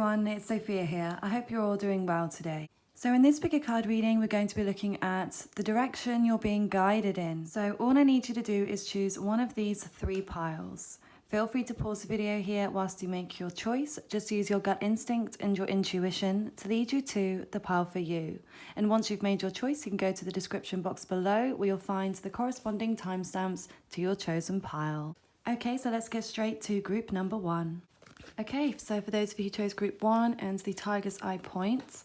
everyone, it's Sophia here. I hope you're all doing well today. So in this pick a card reading, we're going to be looking at the direction you're being guided in. So all I need you to do is choose one of these 3 piles. Feel free to pause the video here whilst you make your choice. Just use your gut instinct and your intuition to lead you to the pile for you. And once you've made your choice, you can go to the description box below where you'll find the corresponding timestamps to your chosen pile. Okay, so let's get straight to group number 1. Okay, so for those of you who chose group 1 and the tiger's eye point,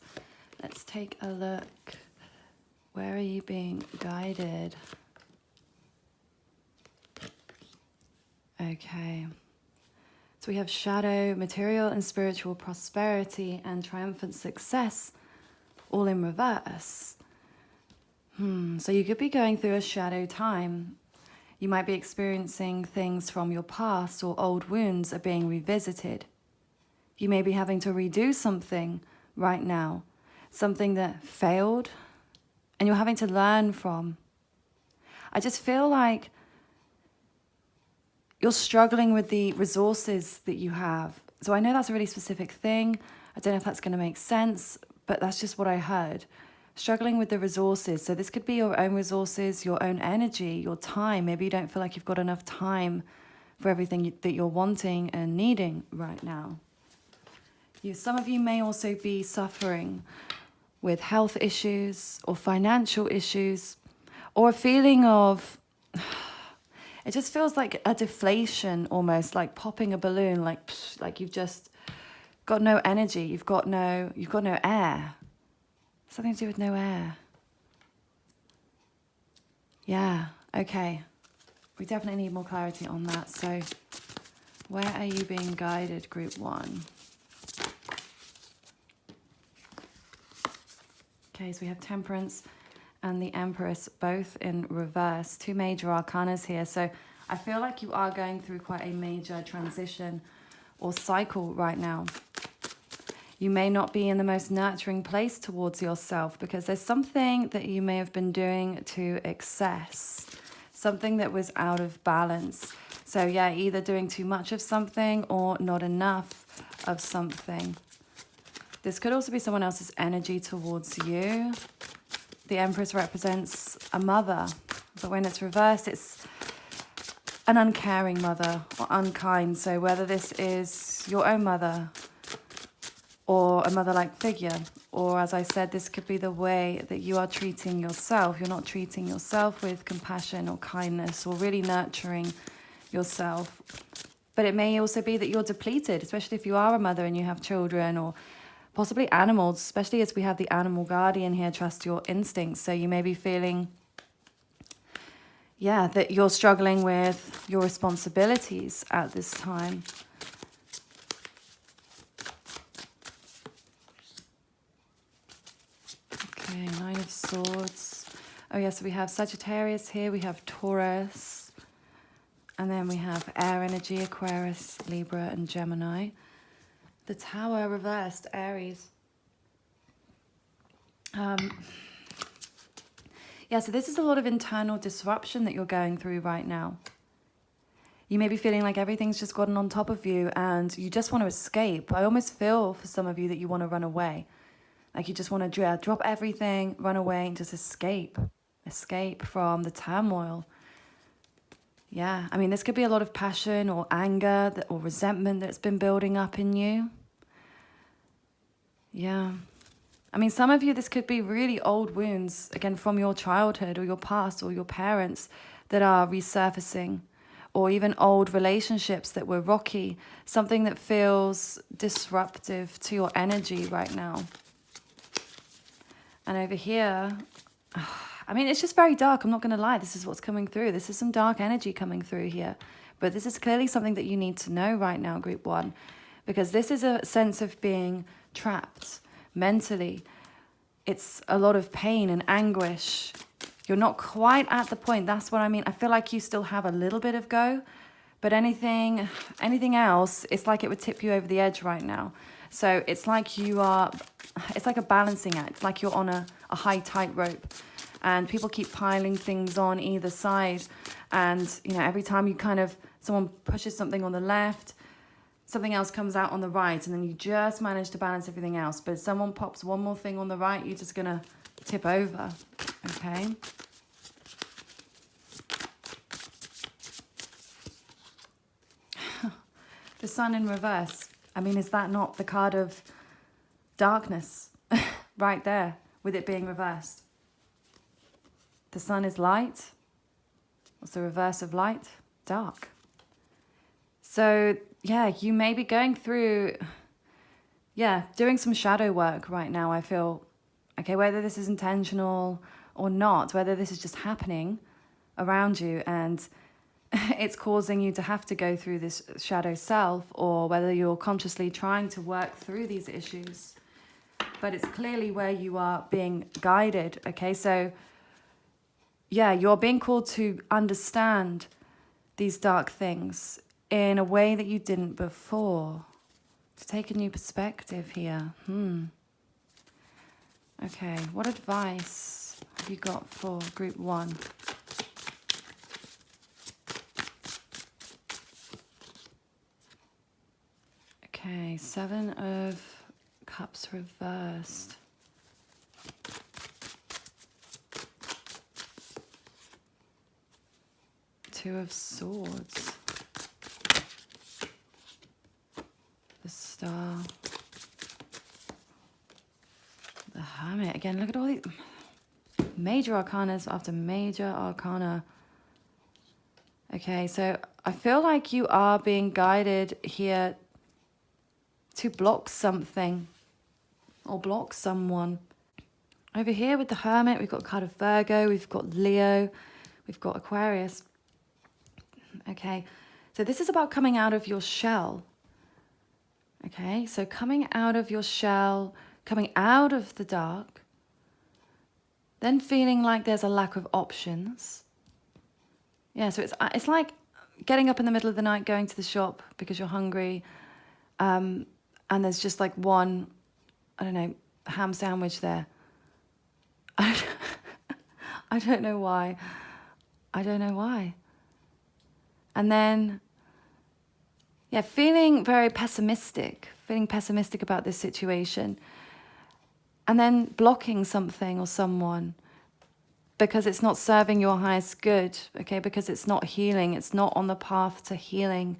let's take a look. Where are you being guided? Okay, so we have shadow, material and spiritual prosperity and triumphant success all in reverse. So you could be going through a shadow time. You might be experiencing things from your past, or old wounds are being revisited. You may be having to redo something right now, something that failed, and you're having to learn from. I just feel like you're struggling with the resources that you have. So I know that's a really specific thing. I don't know if that's going to make sense, but that's just what I heard. Struggling with the resources. So this could be your own resources, your own energy, your time. Maybe you don't feel like you've got enough time for everything that you're wanting and needing right now. Some of you may also be suffering with health issues or financial issues, or a feeling of, it just feels like a deflation, almost like popping a balloon, like you've just got no energy, you've got no air. Something to do with no air. Yeah, okay. We definitely need more clarity on that. So where are you being guided, group 1? Okay, so we have Temperance and the Empress, both in reverse. 2 major arcanas here. So I feel like you are going through quite a major transition or cycle right now. You may not be in the most nurturing place towards yourself because there's something that you may have been doing to excess, something that was out of balance. So yeah, either doing too much of something or not enough of something. This could also be someone else's energy towards you. The Empress represents a mother, but when it's reversed, it's an uncaring mother or unkind. So whether this is your own mother or a mother-like figure, or as I said, this could be the way that you are treating yourself. You're not treating yourself with compassion or kindness or really nurturing yourself. But it may also be that you're depleted, especially if you are a mother and you have children, or possibly animals, especially as we have the animal guardian here, trust your instincts. So you may be feeling, yeah, that you're struggling with your responsibilities at this time. Okay, 9 of Swords. Oh yeah, so we have Sagittarius here, we have Taurus, and then we have air energy, Aquarius, Libra, and Gemini. The Tower reversed, Aries. Yeah, so this is a lot of internal disruption that you're going through right now. You may be feeling like everything's just gotten on top of you and you just want to escape. I almost feel for some of you that you want to run away. Like you just want to drop everything, run away, and just escape. Escape from the turmoil. Yeah, I mean, this could be a lot of passion or anger or resentment that's been building up in you. Yeah. I mean, some of you, this could be really old wounds, again, from your childhood or your past or your parents that are resurfacing. Or even old relationships that were rocky. Something that feels disruptive to your energy right now. And over here, I mean, it's just very dark. I'm not going to lie. This is what's coming through. This is some dark energy coming through here. But this is clearly something that you need to know right now, group 1. Because this is a sense of being trapped mentally. It's a lot of pain and anguish. You're not quite at the point. That's what I mean. I feel like you still have a little bit of go. But anything else, it's like it would tip you over the edge right now. So it's like it's like a balancing act. It's like you're on a high tightrope. And people keep piling things on either side. And, you know, every time someone pushes something on the left, something else comes out on the right, and then you just manage to balance everything else. But if someone pops one more thing on the right, you're just going to tip over, okay? The Sun in reverse. I mean, is that not the card of darkness right there with it being reversed? The Sun is light. What's the reverse of light? Dark. So, yeah, you may be going through, doing some shadow work right now, I feel. Okay, whether this is intentional or not, whether this is just happening around you and it's causing you to have to go through this shadow self, or whether you're consciously trying to work through these issues. But it's clearly where you are being guided, okay? So, yeah, you're being called to understand these dark things in a way that you didn't before. To take a new perspective here. Okay, what advice have you got for group 1? Okay, 7 of Cups reversed. Two of Swords. The Star. The Hermit. Again, look at all these major arcanas after major arcana. Okay, so I feel like you are being guided here to block something or block someone. Over here with the Hermit, we've got a card of Virgo, we've got Leo, we've got Aquarius. Okay, so this is about coming out of your shell. Okay, so coming out of your shell, coming out of the dark, then feeling like there's a lack of options. Yeah, so it's like getting up in the middle of the night, going to the shop because you're hungry, and there's just like one, I don't know, ham sandwich there. I don't know why. I don't know why. And then, yeah, feeling very pessimistic about this situation. And then blocking something or someone because it's not serving your highest good, okay? Because it's not healing. It's not on the path to healing.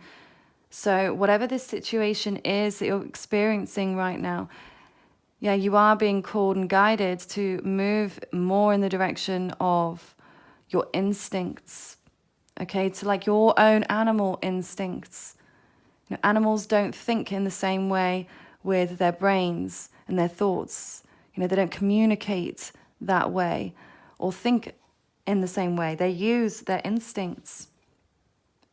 So whatever this situation is that you're experiencing right now, yeah, you are being called and guided to move more in the direction of your instincts, okay? To like your own animal instincts. You know, animals don't think in the same way with their brains and their thoughts. You know, they don't communicate that way or think in the same way. They use their instincts.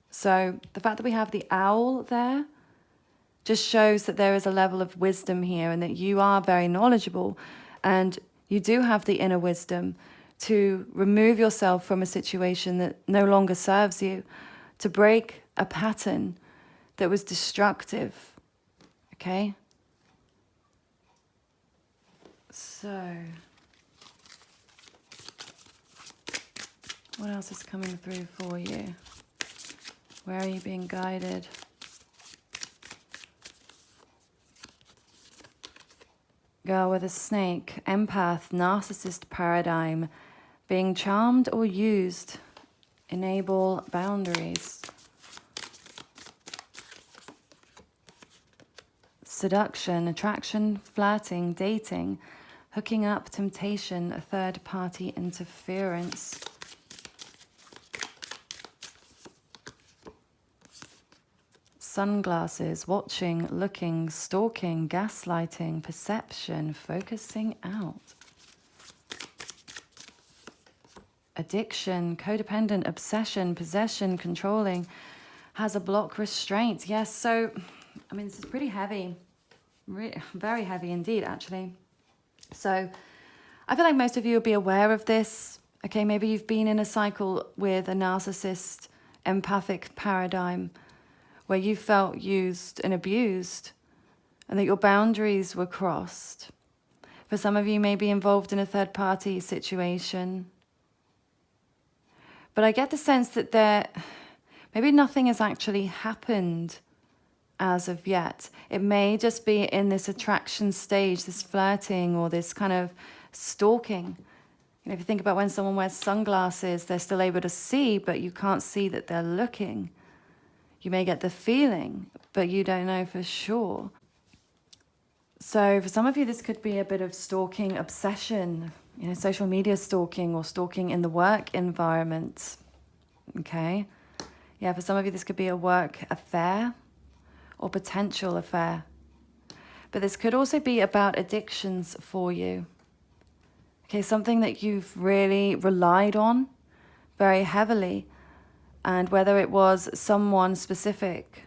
So the fact that we have the owl there just shows that there is a level of wisdom here and that you are very knowledgeable and you do have the inner wisdom to remove yourself from a situation that no longer serves you, to break a pattern that was destructive, okay? So, what else is coming through for you? Where are you being guided? Girl with a snake, empath, narcissist paradigm, being charmed or used, enable boundaries. Seduction, attraction, flirting, dating, hooking up, temptation, a third-party interference. Sunglasses, watching, looking, stalking, gaslighting, perception, focusing out. Addiction, codependent, obsession, possession, controlling, has a block, restraint. Yes, so, I mean, this is pretty heavy. Very heavy indeed, actually. So, I feel like most of you will be aware of this. Okay, maybe you've been in a cycle with a narcissist, empathic paradigm, where you felt used and abused and that your boundaries were crossed. For some of you may be involved in a third-party situation. But I get the sense that maybe nothing has actually happened as of yet. It may just be in this attraction stage, this flirting or this kind of stalking. You know, if you think about when someone wears sunglasses, they're still able to see, but you can't see that they're looking. You may get the feeling, but you don't know for sure. So for some of you, this could be a bit of stalking obsession, you know, social media stalking or stalking in the work environment. Okay. Yeah, for some of you, this could be a work affair or potential affair. But this could also be about addictions for you. Okay, something that you've really relied on very heavily. And whether it was someone specific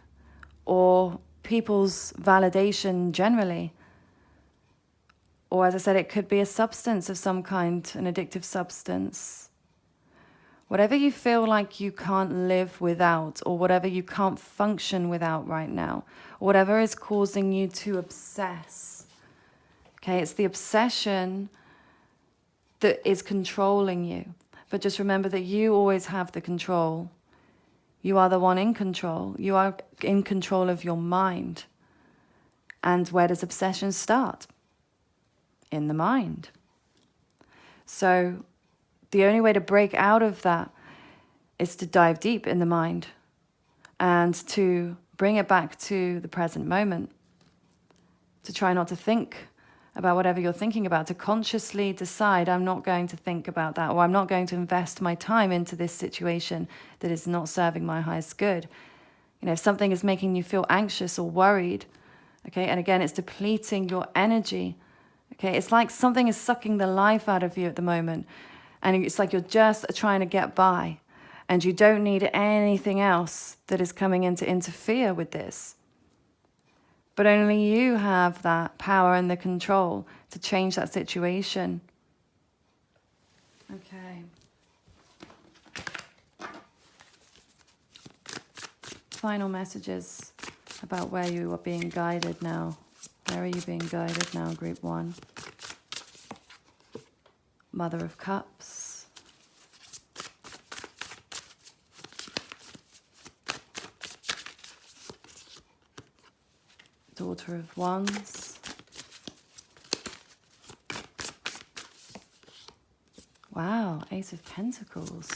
or people's validation generally, or as I said, it could be a substance of some kind, an addictive substance. Whatever you feel like you can't live without, or whatever you can't function without right now, or whatever is causing you to obsess. Okay, it's the obsession that is controlling you. But just remember that you always have the control. You are the one in control. You are in control of your mind. And where does obsession start? In the mind. So the only way to break out of that is to dive deep in the mind and to bring it back to the present moment. To try not to think about whatever you're thinking about, to consciously decide, I'm not going to think about that, or I'm not going to invest my time into this situation that is not serving my highest good. You know, if something is making you feel anxious or worried, okay, and again, it's depleting your energy, okay, it's like something is sucking the life out of you at the moment, and it's like you're just trying to get by, and you don't need anything else that is coming in to interfere with this. But only you have that power and the control to change that situation. Okay. Final messages about where you are being guided now. Where are you being guided now, Group 1? Mother of Cups. Daughter of Wands. Wow, Ace of Pentacles.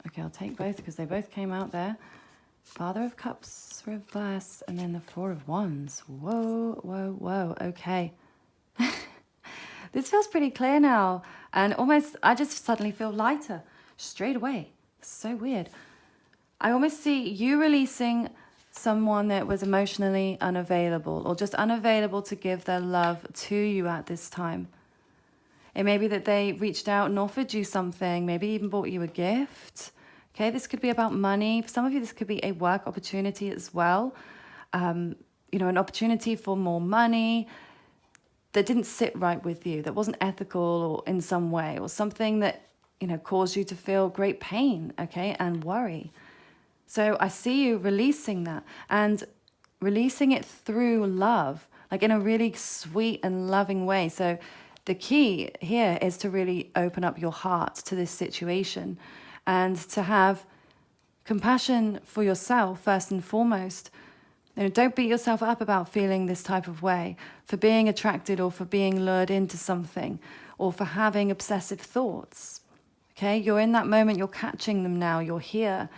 Okay, I'll take both because they both came out there. Father of Cups, reverse, and then the Four of Wands. Whoa, whoa, whoa. Okay. This feels pretty clear now. And almost, I just suddenly feel lighter straight away. It's so weird. I almost see you releasing someone that was emotionally unavailable or just unavailable to give their love to you at this time. It may be that they reached out and offered you something, maybe even bought you a gift. Okay, this could be about money. For some of you, this could be a work opportunity as well. You know, an opportunity for more money that didn't sit right with you, that wasn't ethical or in some way, or something that, you know, caused you to feel great pain, okay, and worry. So I see you releasing that and releasing it through love, like in a really sweet and loving way. So the key here is to really open up your heart to this situation and to have compassion for yourself first and foremost. You know, don't beat yourself up about feeling this type of way, for being attracted or for being lured into something or for having obsessive thoughts. Okay, you're in that moment, you're catching them now, you're here.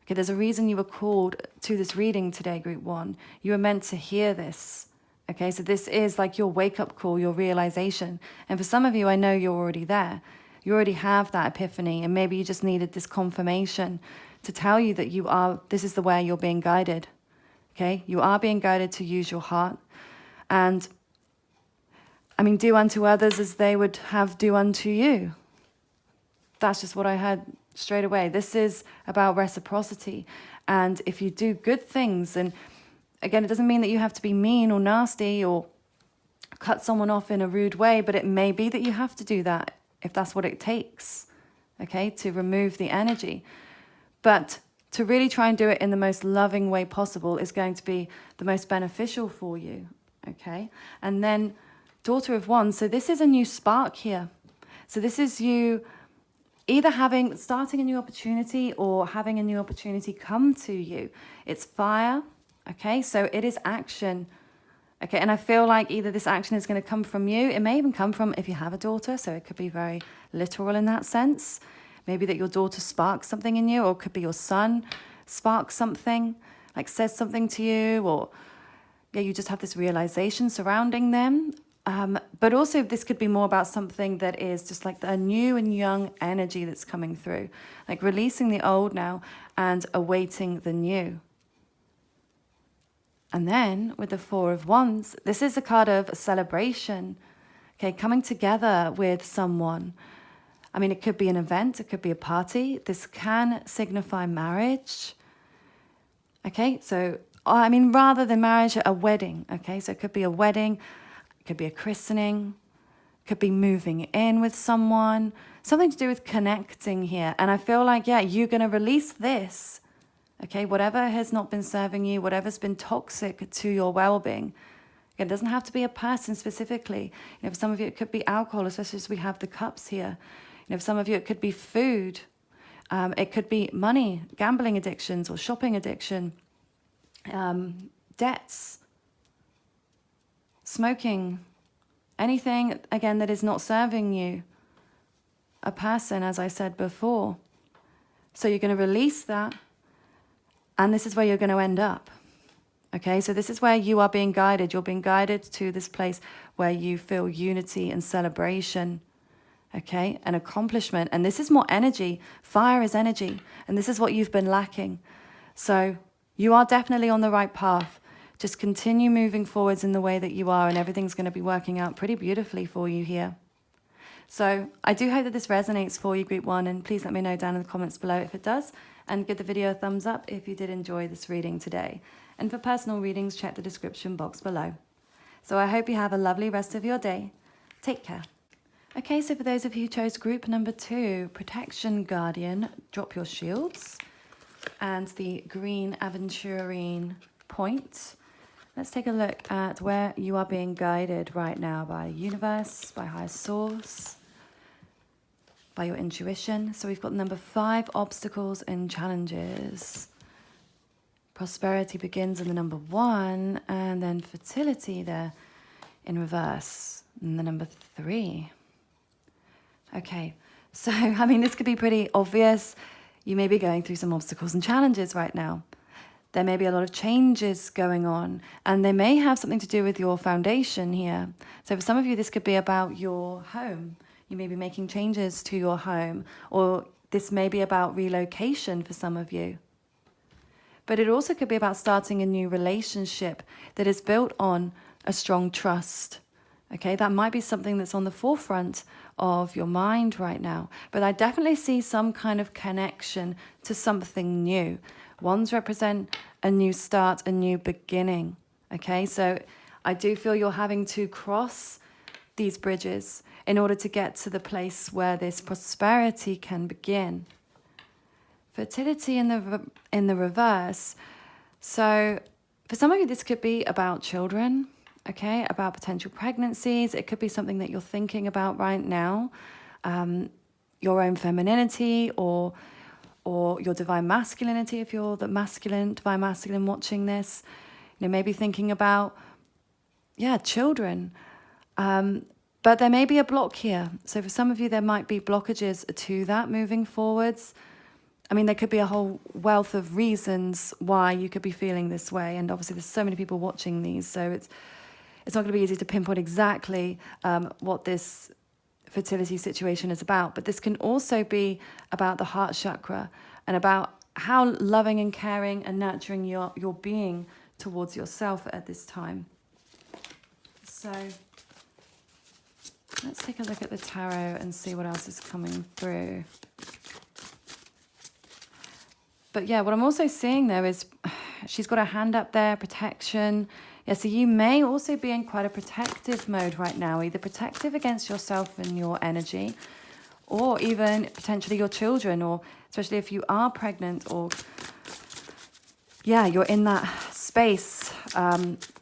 Okay, there's a reason you were called to this reading today, Group 1. You were meant to hear this. Okay, so this is like your wake-up call, your realization. And for some of you, I know you're already there. You already have that epiphany, and maybe you just needed this confirmation to tell you that you are, this is the way you're being guided. Okay, you are being guided to use your heart. And, I mean, do unto others as they would have do unto you. That's just what I heard straight away. This is about reciprocity. And if you do good things, and again, it doesn't mean that you have to be mean or nasty or cut someone off in a rude way, but it may be that you have to do that if that's what it takes, okay, to remove the energy. But to really try and do it in the most loving way possible is going to be the most beneficial for you, okay? And then Daughter of Wands, so this is a new spark here. So this is you either starting a new opportunity or having a new opportunity come to you. It's fire, okay? So it is action, okay? And I feel like either this action is going to come from you. It may even come from if you have a daughter, so it could be very literal in that sense. Maybe that your daughter sparks something in you, or it could be your son sparks something, like says something to you, or yeah, you just have this realization surrounding them. But also this could be more about something that is just like a new and young energy that's coming through, like releasing the old now and awaiting the new. And then with the Four of Wands, this is a card of celebration, okay, coming together with someone. I mean, it could be an event, it could be a party. This can signify marriage, okay? So, I mean, rather than marriage, a wedding, okay? So it could be a wedding, could be a christening, could be moving in with someone, something to do with connecting here. And I feel like, yeah, you're going to release this, okay? Whatever has not been serving you, whatever's been toxic to your well-being. It doesn't have to be a person specifically. You know, for some of you, it could be alcohol, especially as we have the cups here. You know, for some of you, it could be food. It could be money, gambling addictions or shopping addiction, debts, smoking, anything, again, that is not serving you, a person, as I said before. So you're going to release that, and this is where you're going to end up. Okay, so this is where you are being guided. You're being guided to this place where you feel unity and celebration, okay, and accomplishment. And this is more energy. Fire is energy, and this is what you've been lacking. So you are definitely on the right path. Just continue moving forwards in the way that you are, and everything's going to be working out pretty beautifully for you here. So I do hope that this resonates for you, Group 1, and please let me know down in the comments below if it does, and give the video a thumbs up if you did enjoy this reading today. And for personal readings, check the description box below. So I hope you have a lovely rest of your day. Take care. Okay, so for those of you who chose group number 2, Protection Guardian, drop your shields, and the green aventurine point. Let's take a look at where you are being guided right now by universe, by higher source, by your intuition. So we've got number 5, obstacles and challenges. Prosperity begins in the number 1, and then fertility there in reverse in the number 3. Okay, so I mean, this could be pretty obvious. You may be going through some obstacles and challenges right now. There may be a lot of changes going on, and they may have something to do with your foundation here. So for some of you, this could be about your home. You may be making changes to your home, or this may be about relocation for some of you. But it also could be about starting a new relationship that is built on a strong trust. Okay, that might be something that's on the forefront of your mind right now. But I definitely see some kind of connection to something new. Wands represent a new start, a new beginning. Okay, so I do feel you're having to cross these bridges in order to get to the place where this prosperity can begin. Fertility in the reverse. So for some of you, this could be about children, okay, about potential pregnancies. It could be something that you're thinking about right now, your own femininity or your divine masculinity, if you're the divine masculine watching this. You know, maybe thinking about, children. But there may be a block here. So for some of you, there might be blockages to that moving forwards. I mean, there could be a whole wealth of reasons why you could be feeling this way. And obviously, there's so many people watching these. So it's not going to be easy to pinpoint exactly what this fertility situation is about. But this can also be about the heart chakra and about how loving and caring and nurturing you're being towards yourself at this time. So let's take a look at the tarot and see what else is coming through. But yeah, what I'm also seeing there is she's got her hand up there, protection. Yeah, so you may also be in quite a protective mode right now, either protective against yourself and your energy, or even potentially your children, or especially if you are pregnant, or you're in that space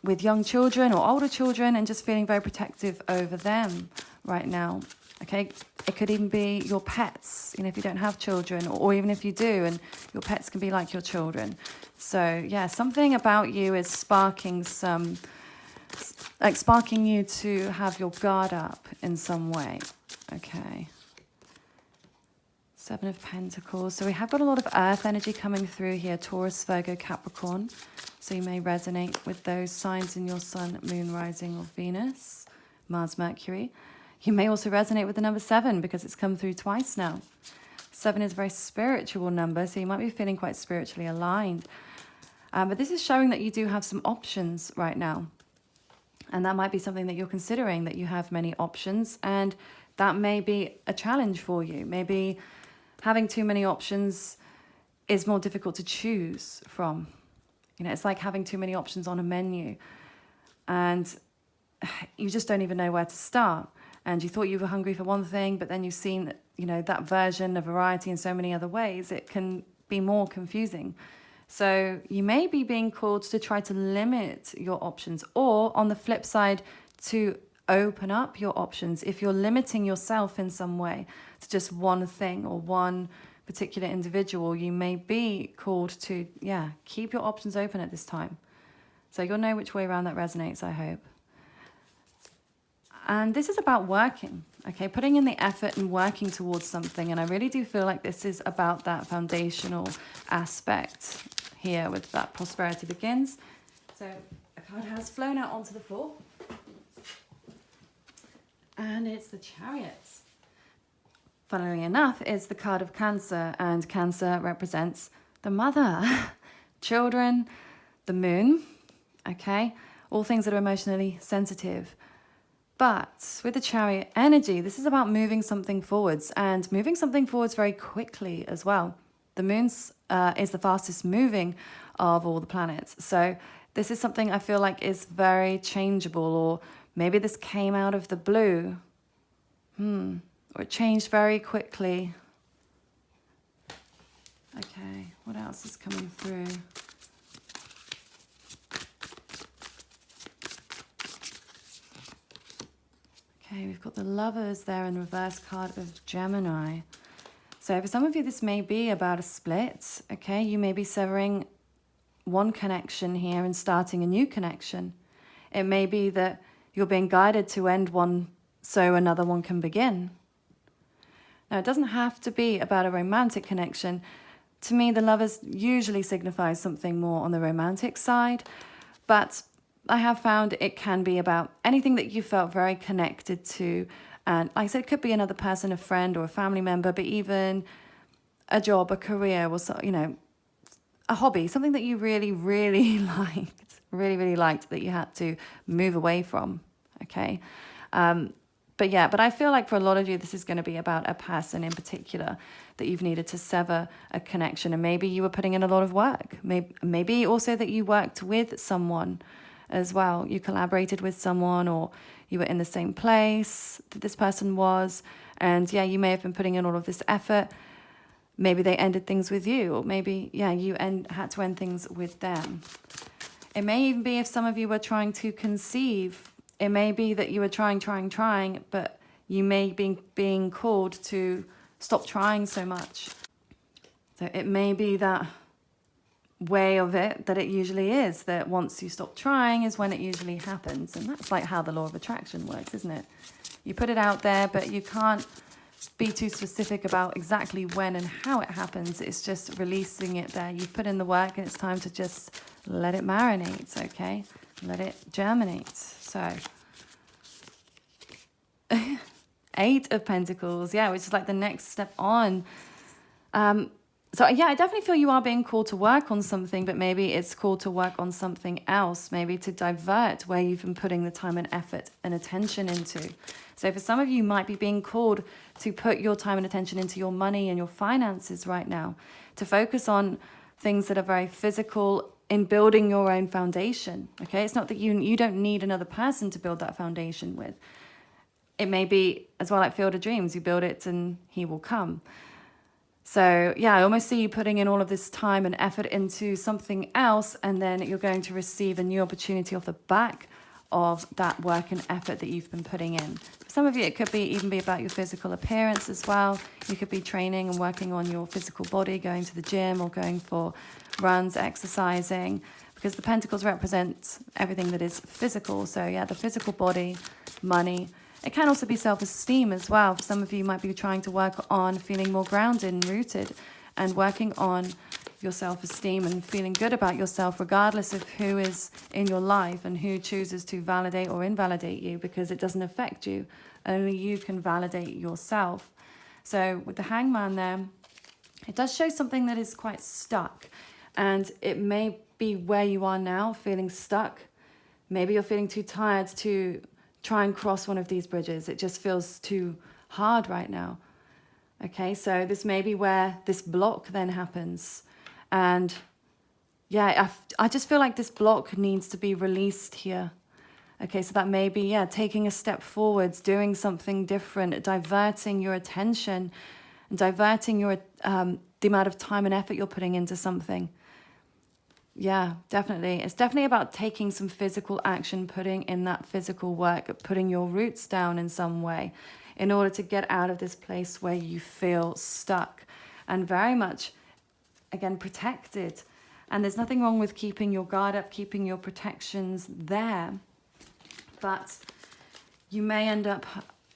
with young children or older children and just feeling very protective over them right now. Okay, It could even be your pets, you know, if you don't have children, or even if you do, and your pets can be like your children. So yeah, something about you is sparking you to have your guard up in some way. Okay. Seven of Pentacles. So we have got a lot of earth energy coming through here. Taurus, Virgo, Capricorn. So you may resonate with those signs in your sun, moon, rising, or Venus, Mars, Mercury. You may also resonate with the number 7 because it's come through twice now. 7 is a very spiritual number, so you might be feeling quite spiritually aligned. But this is showing that you do have some options right now. And that might be something that you're considering, that you have many options. And that may be a challenge for you. Maybe having too many options is more difficult to choose from. You know, it's like having too many options on a menu. And you just don't even know where to start. And you thought you were hungry for one thing, but then you've seen, you know, that version of variety in so many other ways. It can be more confusing. So you may be being called to try to limit your options, or on the flip side, to open up your options. If you're limiting yourself in some way to just one thing or one particular individual, you may be called to, keep your options open at this time. So you'll know which way around that resonates, I hope. And this is about working, okay? Putting in the effort and working towards something. And I really do feel like this is about that foundational aspect here with that prosperity begins. So a card has flown out onto the floor. And it's the Chariots. Funnily enough, it's the card of Cancer. And Cancer represents the mother, children, the moon, okay? All things that are emotionally sensitive. But with the Chariot energy, this is about moving something forwards, and moving something forwards very quickly as well. The moon is the fastest moving of all the planets. So this is something I feel like is very changeable, or maybe this came out of the blue. Or it changed very quickly. Okay, what else is coming through? Okay, we've got the Lovers there in the reverse card of Gemini. So for some of you, this may be about a split, okay? You may be severing one connection here and starting a new connection. It may be that you're being guided to end one so another one can begin. Now, it doesn't have to be about a romantic connection. To me, the Lovers usually signifies something more on the romantic side, but I have found it can be about anything that you felt very connected to. And like I said, it could be another person, a friend or a family member, but even a job, a career, or, you know, a hobby, something that you really, really liked, really liked, that you had to move away from, okay? But I feel like for a lot of you, this is going to be about a person in particular that you've needed to sever a connection. And maybe you were putting in a lot of work. Maybe also that you worked with someone as well. You collaborated with someone, or you were in the same place that this person was. And you may have been putting in all of this effort. Maybe they ended things with you, or maybe, you had to end things with them. It may even be if some of you were trying to conceive. It may be that you were trying, but you may be being called to stop trying so much. So it may be that way of it that it usually is, that once you stop trying is when it usually happens. And that's like how the law of attraction works, isn't it? You put it out there, but you can't be too specific about exactly when and how it happens. It's just releasing it there. You've put in the work, and it's time to just let it marinate, okay? Let it germinate. So 8 of Pentacles, which is like the next step on. So I definitely feel you are being called to work on something, but maybe it's called to work on something else, maybe to divert where you've been putting the time and effort and attention into. So for some of you, might be being called to put your time and attention into your money and your finances right now, to focus on things that are very physical in building your own foundation, okay? It's not that you don't need another person to build that foundation with. It may be as well like Field of Dreams. You build it and he will come. So I almost see you putting in all of this time and effort into something else, and then you're going to receive a new opportunity off the back of that work and effort that you've been putting in. For some of you, it could even be about your physical appearance as well. You could be training and working on your physical body, going to the gym or going for runs, exercising, because the pentacles represent everything that is physical. So yeah, the physical body, money. It can also be self-esteem as well. For some of you, might be trying to work on feeling more grounded and rooted and working on your self-esteem and feeling good about yourself regardless of who is in your life and who chooses to validate or invalidate you, because it doesn't affect you. Only you can validate yourself. So with the Hangman there, it does show something that is quite stuck, and it may be where you are now, feeling stuck. Maybe you're feeling too tired to try and cross one of these bridges. It just feels too hard right now. Okay, so this may be where this block then happens. And yeah, I just feel like this block needs to be released here. Okay, so that may be, yeah, taking a step forwards, doing something different, diverting your attention, and diverting your the amount of time and effort you're putting into something. Yeah, definitely. It's definitely about taking some physical action, putting in that physical work, putting your roots down in some way in order to get out of this place where you feel stuck and very much, again, protected. And there's nothing wrong with keeping your guard up, keeping your protections there. But you may end up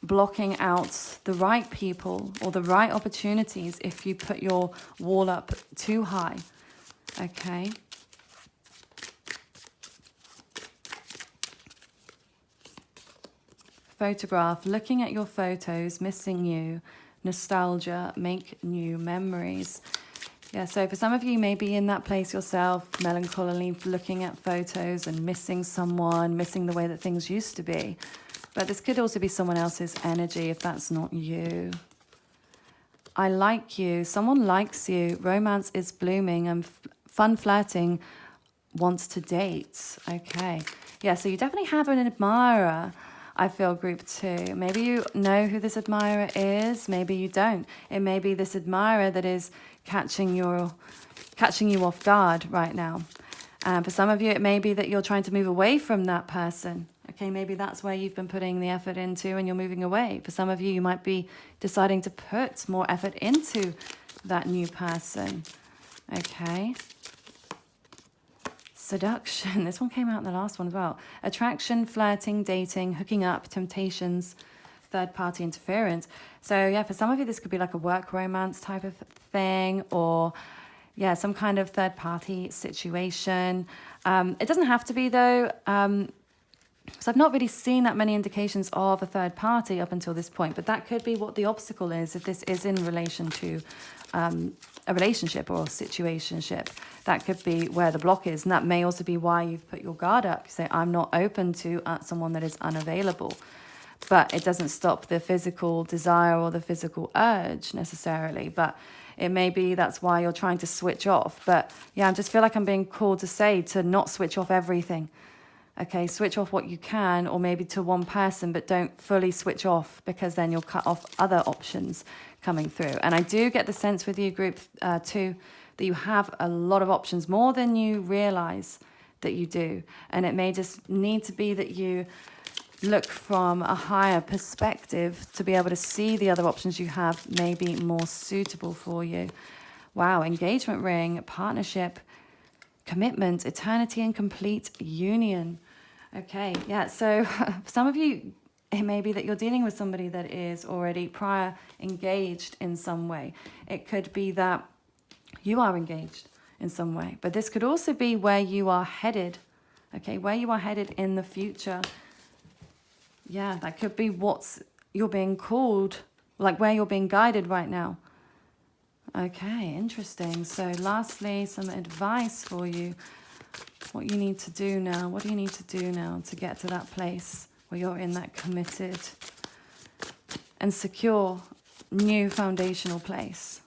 blocking out the right people or the right opportunities if you put your wall up too high. Okay. Photograph, looking at your photos, missing you, nostalgia, make new memories. Yeah, so for some of you, may be in that place yourself, melancholy, looking at photos and missing someone, missing the way that things used to be. But this could also be someone else's energy if that's not you. I like you. Someone likes you. Romance is blooming and fun flirting wants to date. Okay. Yeah, so you definitely have an admirer. I feel group 2. Maybe you know who this admirer is. Maybe you don't. It may be this admirer that is catching you off guard right now. For some of you, it may be that you're trying to move away from that person. Okay, maybe that's where you've been putting the effort into and you're moving away. For some of you, you might be deciding to put more effort into that new person. Okay. Seduction. This one came out in the last one as well. Attraction, flirting, dating, hooking up, temptations, third-party interference. So yeah, for some of you, this could be like a work romance type of thing, or yeah, some kind of third-party situation. It doesn't have to be though, because I've not really seen that many indications of a third party up until this point, but that could be what the obstacle is if this is in relation to a relationship or a situationship. That could be where the block is, and that may also be why you've put your guard up. You say, I'm not open to someone that is unavailable. But it doesn't stop the physical desire or the physical urge necessarily. But it may be that's why you're trying to switch off. But yeah, I just feel like I'm being called to say to not switch off everything. Okay, switch off what you can, or maybe to one person, but don't fully switch off, because then you'll cut off other options coming through. And I do get the sense with you, group 2, that you have a lot of options, more than you realize that you do. And it may just need to be that you look from a higher perspective to be able to see the other options you have may be more suitable for you. Wow, engagement ring, partnership, commitment, eternity and complete union. Okay, yeah, so for some of you, it may be that you're dealing with somebody that is already prior engaged in some way. It could be that you are engaged in some way, but this could also be where you are headed, okay, where you are headed in the future. Yeah, that could be you're being called, like where you're being guided right now. Okay, interesting. So lastly, some advice for you. What you need to do now. What do you need to do now to get to that place where you're in that committed and secure new foundational place?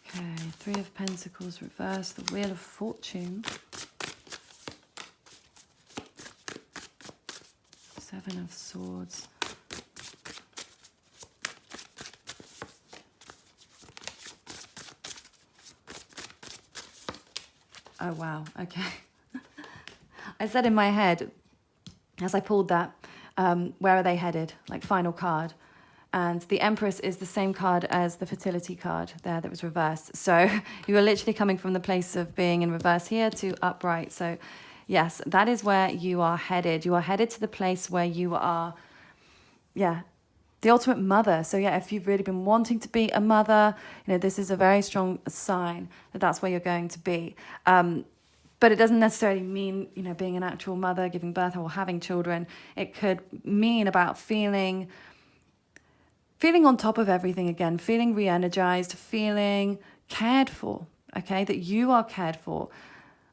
Okay, 3 of Pentacles reverse, the Wheel of Fortune. 7 of Swords. Oh, wow. Okay. I said in my head, as I pulled that, where are they headed? Like final card. And the Empress is the same card as the fertility card there that was reversed. So you are literally coming from the place of being in reverse here to upright. So yes, that is where you are headed. You are headed to the place where you are, the ultimate mother. So yeah, if you've really been wanting to be a mother, this is a very strong sign that that's where you're going to be. But it doesn't necessarily mean, being an actual mother, giving birth or having children. It could mean about feeling on top of everything again, feeling re-energized, feeling cared for, okay? That you are cared for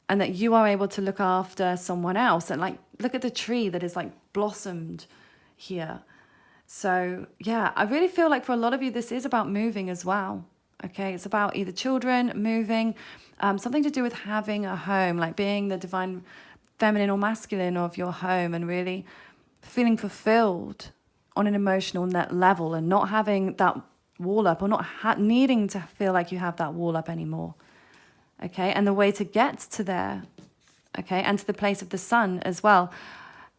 and that you are able to look after someone else. And like, look at the tree that is like blossomed here. So yeah, I really feel like for a lot of you, this is about moving as well. Okay, it's about either children, moving, something to do with having a home, like being the divine feminine or masculine of your home and really feeling fulfilled on an emotional net level and not having that wall up or not needing to feel like you have that wall up anymore. Okay, and the way to get to there, okay, and to the place of the sun as well,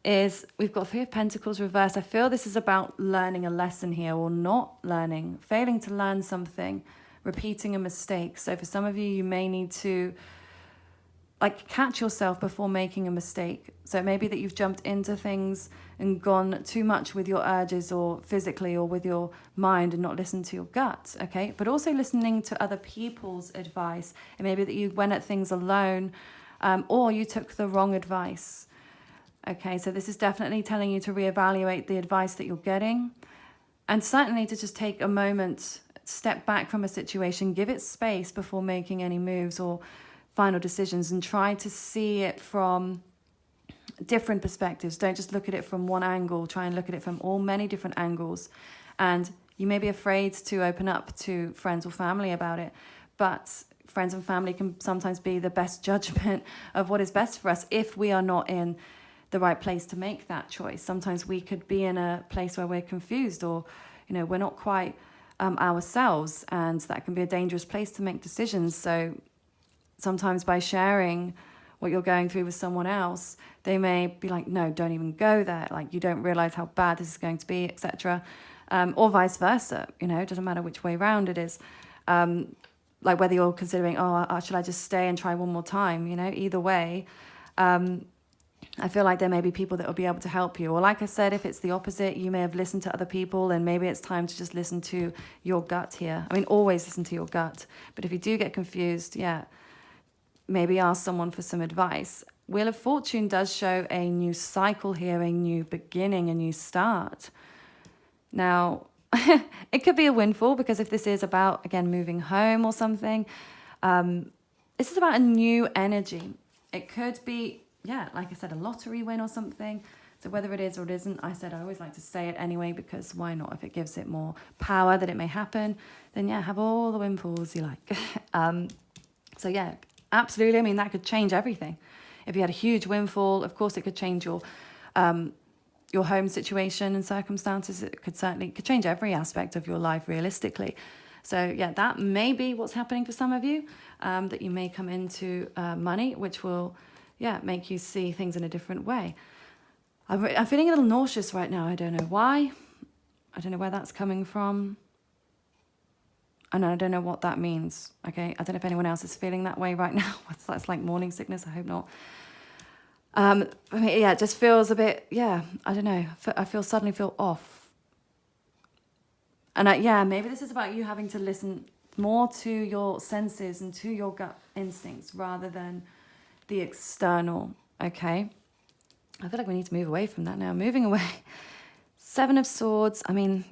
is we've got 3 of Pentacles reversed. I feel this is about learning a lesson here or not learning, failing to learn something, repeating a mistake. So for some of you, you may need to like catch yourself before making a mistake. So it may be that you've jumped into things and gone too much with your urges or physically or with your mind and not listened to your gut, okay? But also listening to other people's advice. It may be that you went at things alone or you took the wrong advice, okay? So this is definitely telling you to reevaluate the advice that you're getting and certainly to just take a moment, step back from a situation, give it space before making any moves or final decisions and try to see it from different perspectives. Don't just look at it from one angle. Try and look at it from many different angles. And you may be afraid to open up to friends or family about it, but friends and family can sometimes be the best judgment of what is best for us if we are not in the right place to make that choice. Sometimes we could be in a place where we're confused or, we're not quite ourselves, and that can be a dangerous place to make decisions. So sometimes by sharing what you're going through with someone else, they may be like, no, don't even go there. Like, you don't realize how bad this is going to be, etc. Or vice versa, it doesn't matter which way round it is. Like whether you're considering, should I just stay and try one more time? Either way, I feel like there may be people that will be able to help you. Or like I said, if it's the opposite, you may have listened to other people and maybe it's time to just listen to your gut here. I mean, always listen to your gut. But if you do get confused, maybe ask someone for some advice. Wheel of Fortune does show a new cycle here, a new beginning, a new start. Now, it could be a windfall because if this is about, again, moving home or something, this is about a new energy. It could be, like I said, a lottery win or something. So whether it is or it isn't, I always like to say it anyway, because why not? If it gives it more power that it may happen, then have all the windfalls you like. Absolutely. I mean, that could change everything. If you had a huge windfall, of course, it could change your home situation and circumstances. It could change every aspect of your life realistically. So that may be what's happening for some of you, that you may come into money, which will, make you see things in a different way. I'm feeling a little nauseous right now. I don't know why. I don't know where that's coming from. And I don't know what that means, okay? I don't know if anyone else is feeling that way right now. That's like morning sickness, I hope not. It just feels a bit, I don't know. I suddenly feel off. And maybe this is about you having to listen more to your senses and to your gut instincts rather than the external, okay? I feel like we need to move away from that now. Moving away. 7 of Swords. I mean,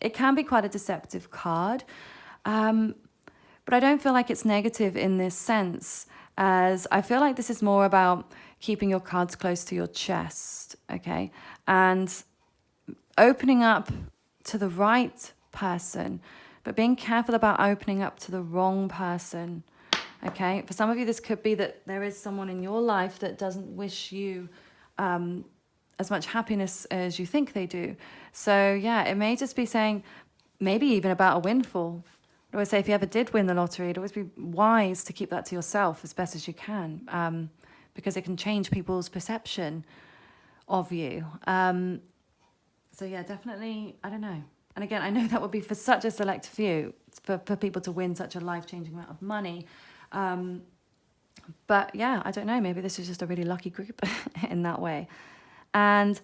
it can be quite a deceptive card. But I don't feel like it's negative in this sense, as I feel like this is more about keeping your cards close to your chest, okay? And opening up to the right person, but being careful about opening up to the wrong person, okay? For some of you, this could be that there is someone in your life that doesn't wish you as much happiness as you think they do. So, it may just be saying maybe even about a windfall. always say if you ever did win the lottery, it'd always be wise to keep that to yourself as best as you can, because it can change people's perception of you. So yeah, definitely, I don't know. And again, I know that would be for such a select few, for people to win such a life-changing amount of money. But yeah, I don't know, maybe this is just a really lucky group in that way. And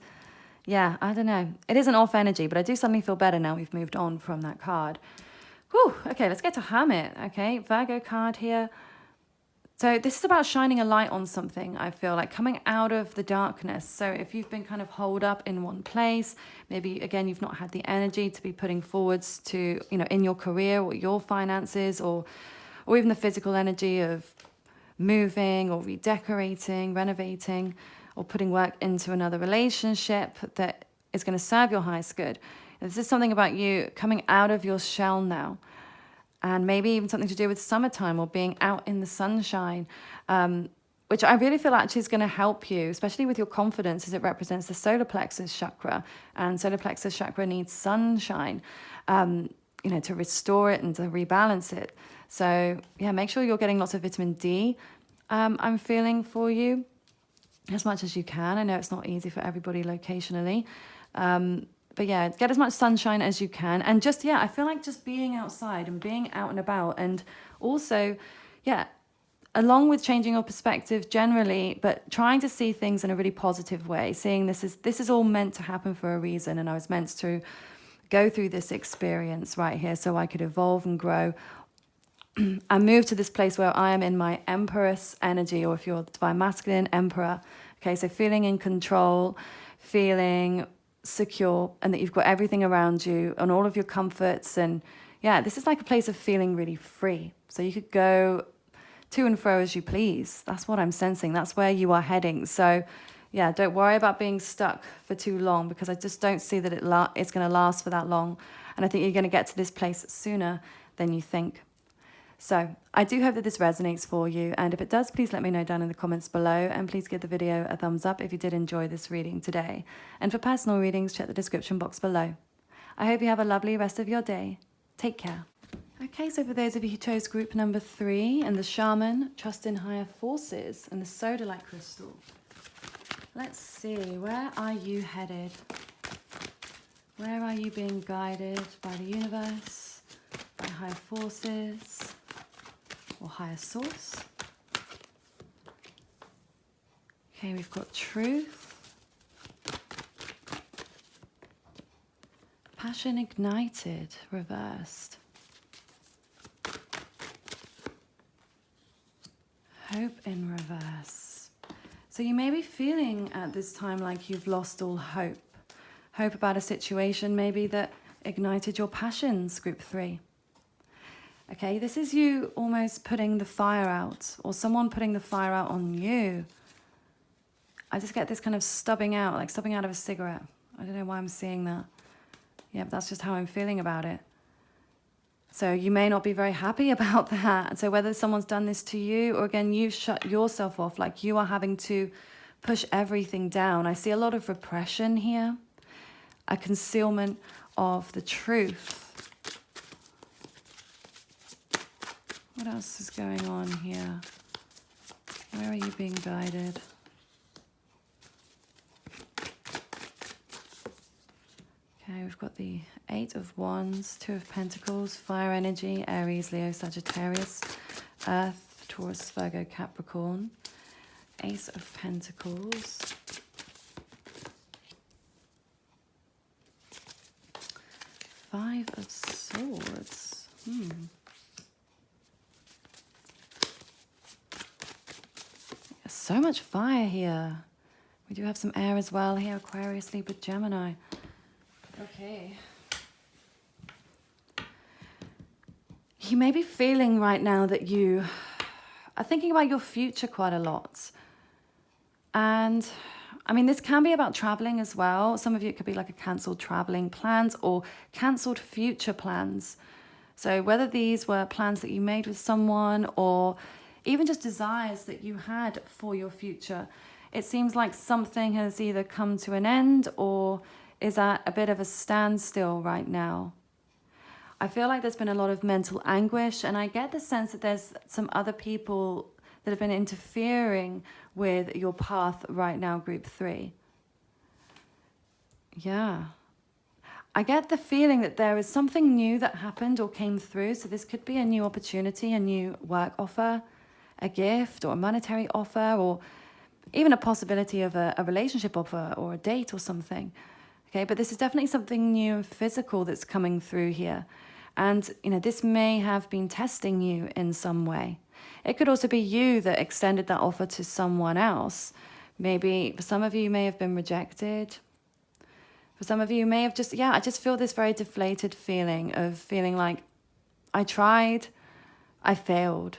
yeah, I don't know. It is an off energy, but I do suddenly feel better now we've moved on from that card. Whew, okay, let's get to Hermit. Okay, Virgo card here. So this is about shining a light on something, I feel like, coming out of the darkness. So if you've been kind of holed up in one place, maybe, again, you've not had the energy to be putting forwards to, you know, in your career or your finances, or even the physical energy of moving or redecorating, renovating, or putting work into another relationship that is going to serve your highest good. This is something about you coming out of your shell now. And maybe even something to do with summertime or being out in the sunshine, which I really feel actually is going to help you, especially with your confidence, as it represents the solar plexus chakra. And solar plexus chakra needs sunshine, you know, to restore it and to rebalance it. So yeah, make sure you're getting lots of vitamin D. I'm feeling for you as much as you can. I know it's not easy for everybody locationally. But yeah, get as much sunshine as you can. And just, yeah, I feel like just being outside and being out and about. And also, yeah, along with changing your perspective generally, but trying to see things in a really positive way, seeing this is all meant to happen for a reason. And I was meant to go through this experience right here so I could evolve and grow and move to this place where I am in my Empress energy, or if you're Divine Masculine, Emperor. Okay, so feeling in control, feeling secure, and that you've got everything around you and all of your comforts. And yeah, this is like a place of feeling really free. So you could go to and fro as you please. That's what I'm sensing. That's where you are heading. So yeah, don't worry about being stuck for too long, because I just don't see that it's going to last for that long. And I think you're going to get to this place sooner than you think. So I do hope that this resonates for you, and if it does, please let me know down in the comments below, and please give the video a thumbs up if you did enjoy this reading today. And for personal readings, check the description box below. I hope you have a lovely rest of your day. Take care. Okay, so for those of you who chose group number 3 and the Shaman, Trust in Higher Forces, and the Sodalite Crystal, let's see, where are you headed? Where are you being guided by the universe, by higher forces, or higher source? Okay, we've got truth, passion ignited, reversed, hope in reverse. So you may be feeling at this time like you've lost all hope. Hope about a situation maybe that ignited your passions, group 3. Okay, this is you almost putting the fire out, or someone putting the fire out on you. I just get this kind of stubbing out, like stubbing out of a cigarette. I don't know why I'm seeing that. Yeah, but that's just how I'm feeling about it. So you may not be very happy about that. So whether someone's done this to you, or again, you've shut yourself off, like you are having to push everything down. I see a lot of repression here, a concealment of the truth. What else is going on here? Where are you being guided? Okay, we've got the 8 of Wands, 2 of Pentacles, fire energy, Aries, Leo, Sagittarius, Earth, Taurus, Virgo, Capricorn, Ace of Pentacles, 5 of Swords. So much fire here. We do have some air as well here, Aquarius, Libra, Gemini. Okay. You may be feeling right now that you are thinking about your future quite a lot. And I mean, this can be about traveling as well. Some of you, it could be like a cancelled traveling plans or cancelled future plans. So whether these were plans that you made with someone, or even just desires that you had for your future, it seems like something has either come to an end or is at a bit of a standstill right now. I feel like there's been a lot of mental anguish, and I get the sense that there's some other people that have been interfering with your path right now, group 3. Yeah. I get the feeling that there is something new that happened or came through. So this could be a new opportunity, a new work offer, a gift or a monetary offer, or even a possibility of a relationship offer or a date or something. Okay, but this is definitely something new and physical that's coming through here. And, this may have been testing you in some way. It could also be you that extended that offer to someone else. Maybe for some of you may have been rejected. For some of you may have just, I just feel this very deflated feeling of feeling like I tried, I failed,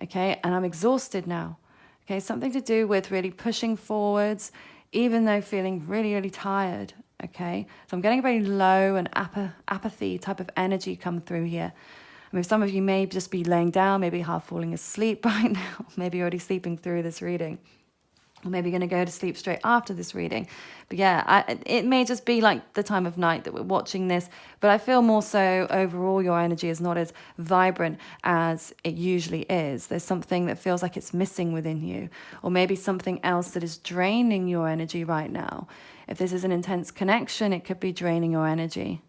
okay? And I'm exhausted now, okay? Something to do with really pushing forwards, even though feeling really, really tired. Okay, so I'm getting a very low and apathy type of energy come through here. I mean, some of you may just be laying down, maybe half falling asleep right now, maybe you're already sleeping through this reading, or maybe you're going to go to sleep straight after this reading. But it may just be like the time of night that we're watching this, but I feel more so overall your energy is not as vibrant as it usually is. There's something that feels like it's missing within you, or maybe something else that is draining your energy right now. If this is an intense connection, it could be draining your energy.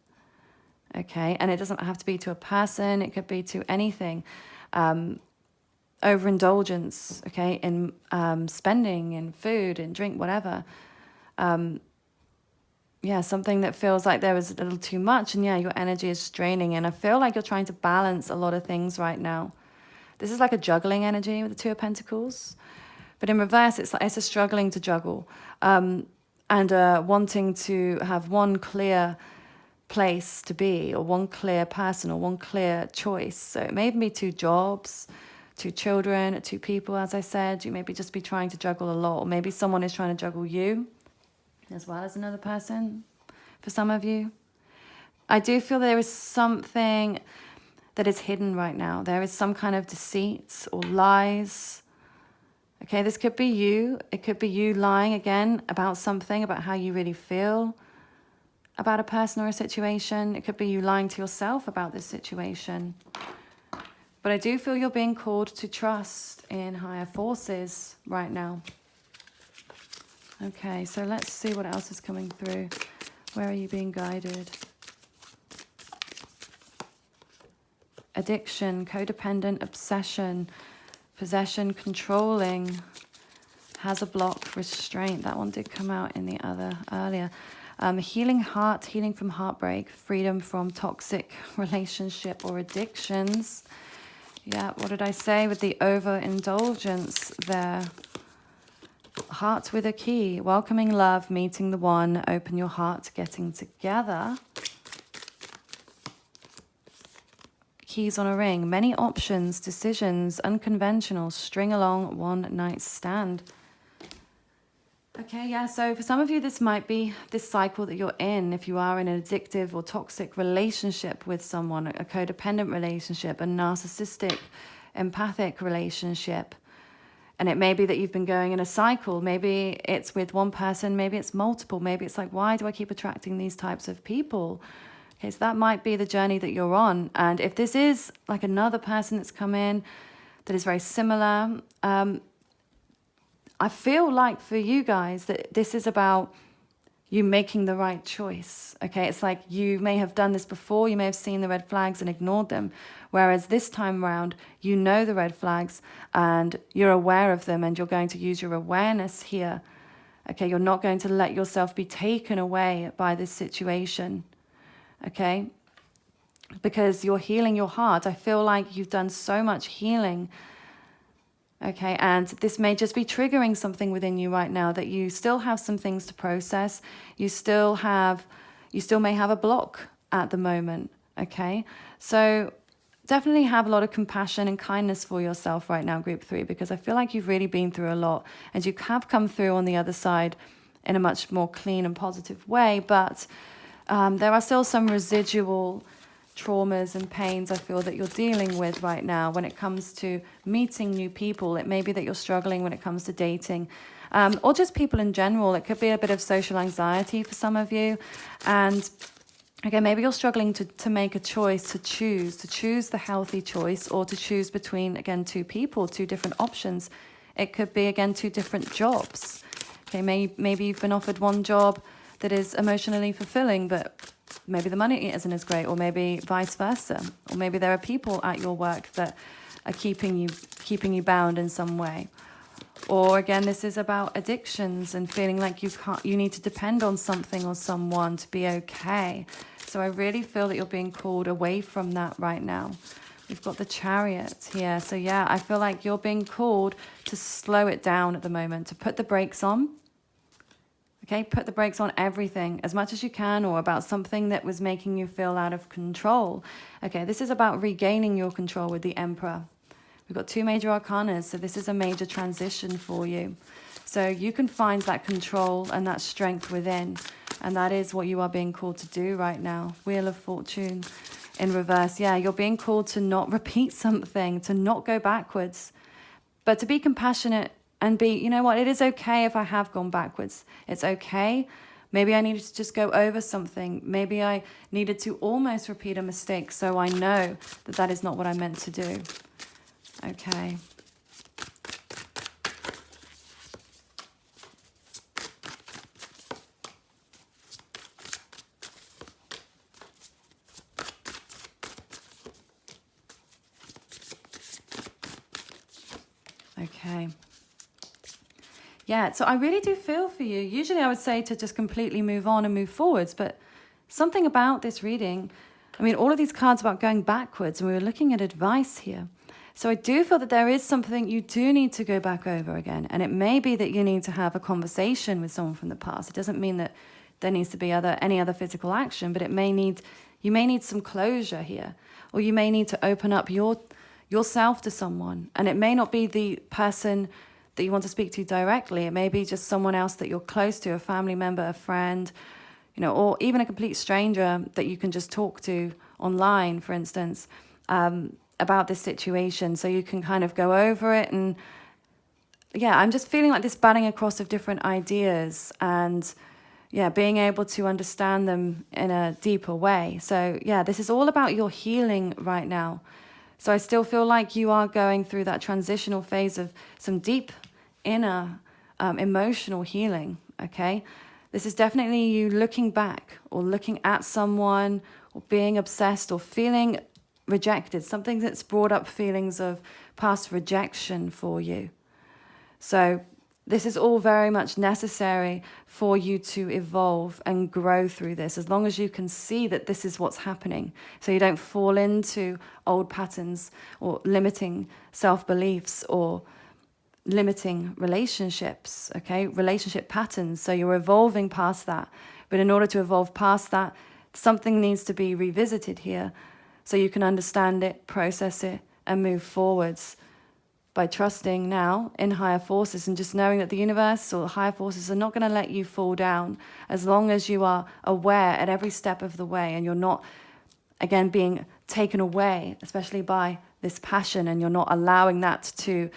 Okay, and it doesn't have to be to a person, it could be to anything. Overindulgence, okay, in spending, in food, in drink, whatever. Something that feels like there was a little too much, and your energy is draining, and I feel like you're trying to balance a lot of things right now. This is like a juggling energy with the 2 of Pentacles, but in reverse, it's a struggling to juggle. And wanting to have one clear place to be, or one clear person, or one clear choice. So it may even be 2 jobs, 2 children, 2 people, as I said. You may just be trying to juggle a lot, or maybe someone is trying to juggle you as well as another person for some of you. I do feel there is something that is hidden right now. There is some kind of deceit or lies. Okay, this could be you. It could be you lying again about something, about how you really feel about a person or a situation. It could be you lying to yourself about this situation. But I do feel you're being called to trust in higher forces right now. Okay, so let's see what else is coming through. Where are you being guided? Addiction, codependent, obsession, possession, controlling, has a block, restraint. That one did come out in the other earlier. Healing heart, healing from heartbreak, freedom from toxic relationship or addictions. Yeah, what did I say with the overindulgence there? Heart with a key, welcoming love, meeting the one, open your heart, getting together. Keys on a ring, many options, decisions, unconventional, string along, one night stand. Okay, so for some of you, this might be this cycle that you're in. If you are in an addictive or toxic relationship with someone, a codependent relationship, a narcissistic, empathic relationship. And it may be that you've been going in a cycle. Maybe it's with one person, maybe it's multiple. Maybe it's like, why do I keep attracting these types of people? Okay, so that might be the journey that you're on. And if this is like another person that's come in that is very similar, I feel like for you guys that this is about you making the right choice. Okay, it's like you may have done this before, you may have seen the red flags and ignored them. Whereas this time round, you know the red flags and you're aware of them, and you're going to use your awareness here. Okay, you're not going to let yourself be taken away by this situation. Okay, because you're healing your heart. I feel like you've done so much healing. Okay, and this may just be triggering something within you right now, that you still have some things to process. You still may have a block at the moment. Okay, so definitely have a lot of compassion and kindness for yourself right now, group 3, because I feel like you've really been through a lot, and you have come through on the other side in a much more clean and positive way. But there are still some residual traumas and pains I feel that you're dealing with right now when it comes to meeting new people. It may be that you're struggling when it comes to dating, or just people in general. It could be a bit of social anxiety for some of you. And Okay, maybe you're struggling to make a choice, to choose the healthy choice, or to choose between, again, two people, two different options. It could be, again, two different jobs. Okay, maybe you've been offered one job that is emotionally fulfilling, but maybe the money isn't as great, or maybe vice versa. Or maybe there are people at your work that are keeping you bound in some way. Or again, this is about addictions and feeling like you need to depend on something or someone to be okay. So I really feel that you're being called away from that right now. We've got the Chariot here. So yeah, I feel like you're being called to slow it down at the moment, to put the brakes on. Okay, put the brakes on everything as much as you can, or about something that was making you feel out of control. Okay, this is about regaining your control with the Emperor. We've got two major arcanas, so this is a major transition for you. So you can find that control and that strength within, and that is what you are being called to do right now. Wheel of Fortune in reverse. Yeah, you're being called to not repeat something, to not go backwards, but to be compassionate and be, you know what, it is okay if I have gone backwards. It's okay. Maybe I needed to just go over something. Maybe I needed to almost repeat a mistake so I know that that is not what I meant to do. Okay. Okay. Yeah, so I really do feel for you. Usually I would say to just completely move on and move forwards, but something about this reading, I mean, all of these cards about going backwards, and we were looking at advice here. So I do feel that there is something you do need to go back over again. And it may be that you need to have a conversation with someone from the past. It doesn't mean that there needs to be any other physical action, but you may need some closure here. Or you may need to open up yourself to someone. And it may not be the person that you want to speak to directly. It may be just someone else that you're close to, a family member, a friend, you know, or even a complete stranger that you can just talk to online, for instance, about this situation, so you can kind of go over it. And yeah, I'm just feeling like this batting across of different ideas, and yeah, being able to understand them in a deeper way. So yeah, this is all about your healing right now. So I still feel like you are going through that transitional phase of some deep inner emotional healing, okay? This is definitely you looking back, or looking at someone, or being obsessed, or feeling rejected, something that's brought up feelings of past rejection for you. So this is all very much necessary for you to evolve and grow through this, as long as you can see that this is what's happening, so you don't fall into old patterns or limiting self-beliefs or limiting relationships, okay? Relationship patterns. So you're evolving past that. But in order to evolve past that, something needs to be revisited here, so you can understand it, process it, and move forwards by trusting now in higher forces, and just knowing that the universe or higher forces are not going to let you fall down, as long as you are aware at every step of the way, and you're not, again, being taken away, especially by this passion, and you're not allowing that to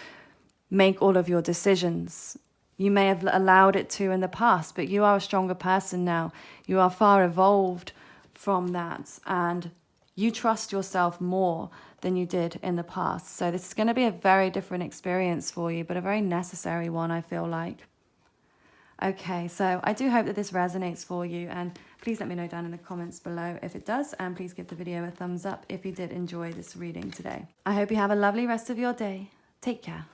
make all of your decisions. You may have allowed it to in the past, but you are a stronger person now. You are far evolved from that, and you trust yourself more than you did in the past. So this is going to be a very different experience for you, but a very necessary one, I feel like. Okay, so I do hope that this resonates for you, and please let me know down in the comments below if it does, and please give the video a thumbs up if you did enjoy this reading today. I hope you have a lovely rest of your day. Take care.